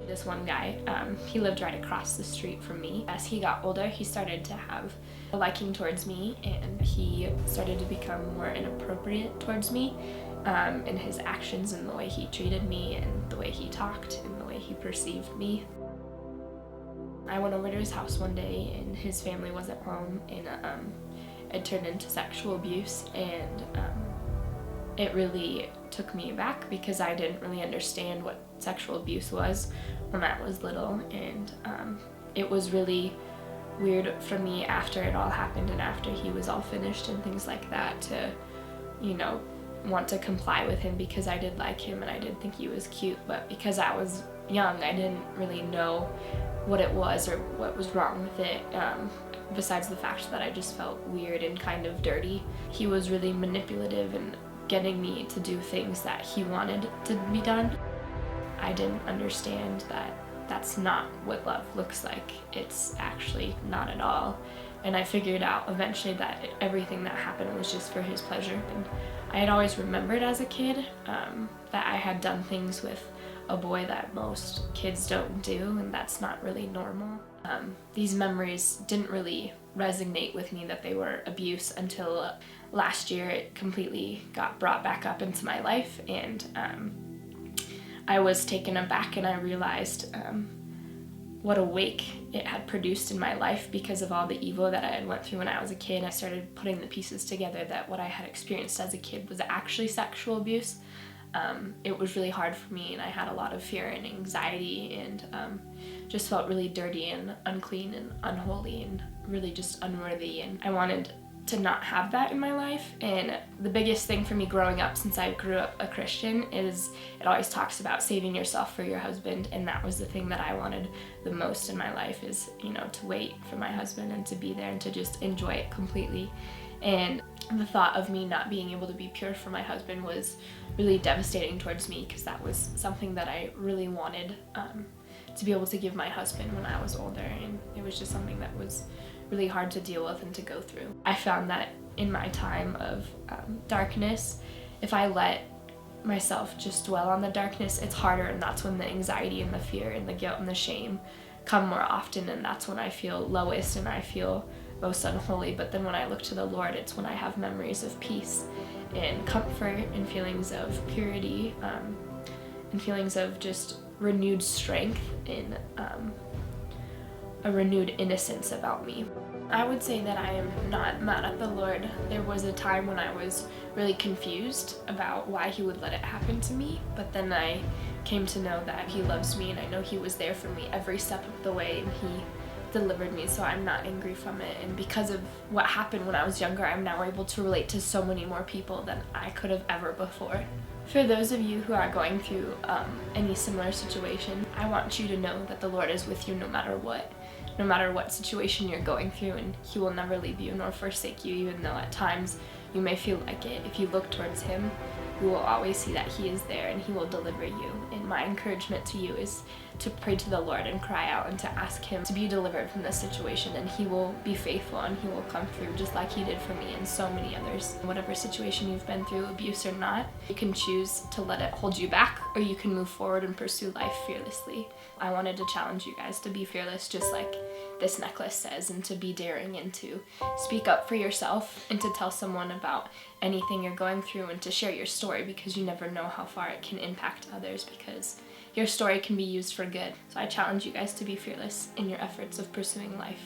This one guy, he lived right across the street from me. As he got older, he started to have a liking towards me, and he started to become more inappropriate towards me in his actions and the way he treated me and the way he talked and the way he perceived me. I went over to his house one day and his family wasn't home, and it turned into sexual abuse, and it really took me aback because I didn't really understand what sexual abuse was when I was little, and it was really weird for me after it all happened and after he was all finished and things like that to, you know, want to comply with him because I did like him and I did think he was cute, but because I was young, I didn't really know what it was or what was wrong with it, besides the fact that I just felt weird and kind of dirty. He was really manipulative and getting me to do things that he wanted to be done. I didn't understand that that's not what love looks like. It's actually not at all. And I figured out eventually that everything that happened was just for his pleasure. And I had always remembered as a kid that I had done things with a boy that most kids don't do, and that's not really normal. These memories didn't really resonate with me that they were abuse until last year it completely got brought back up into my life, and I was taken aback and I realized what a wake it had produced in my life because of all the evil that I had went through when I was a kid. I started putting the pieces together that what I had experienced as a kid was actually sexual abuse. It was really hard for me, and I had a lot of fear and anxiety, and just felt really dirty and unclean and unholy and really just unworthy, and I wanted to not have that in my life. And the biggest thing for me growing up, since I grew up a Christian, is it always talks about saving yourself for your husband, and that was the thing that I wanted the most in my life, is, you know, to wait for my husband and to be there and to just enjoy it completely. And the thought of me not being able to be pure for my husband was really devastating towards me, because that was something that I really wanted to be able to give my husband when I was older, and it was just something that was really hard to deal with and to go through. I found that in my time of darkness, if I let myself just dwell on the darkness, it's harder, and that's when the anxiety and the fear and the guilt and the shame come more often, and that's when I feel lowest and I feel most unholy. But then when I look to the Lord, it's when I have memories of peace and comfort and feelings of purity, and feelings of just renewed strength and a renewed innocence about me. I would say that I am not mad at the Lord. There was a time when I was really confused about why he would let it happen to me, but then I came to know that he loves me, and I know he was there for me every step of the way, and he delivered me, so I'm not angry from it. And because of what happened when I was younger, I'm now able to relate to so many more people than I could have ever before. For those of you who are going through any similar situation, I want you to know that the Lord is with you no matter what situation you're going through, and he will never leave you nor forsake you, even though at times you may feel like it. If you look towards him, you will always see that he is there and he will deliver you. And my encouragement to you is to pray to the Lord and cry out and to ask him to be delivered from this situation, and he will be faithful and he will come through just like he did for me and so many others. Whatever situation you've been through, abuse or not, you can choose to let it hold you back, or you can move forward and pursue life fearlessly. I wanted to challenge you guys to be fearless, just like this necklace says, and to be daring and to speak up for yourself and to tell someone about anything you're going through and to share your story, because you never know how far it can impact others, because your story can be used for good. So I challenge you guys to be fearless in your efforts of pursuing life.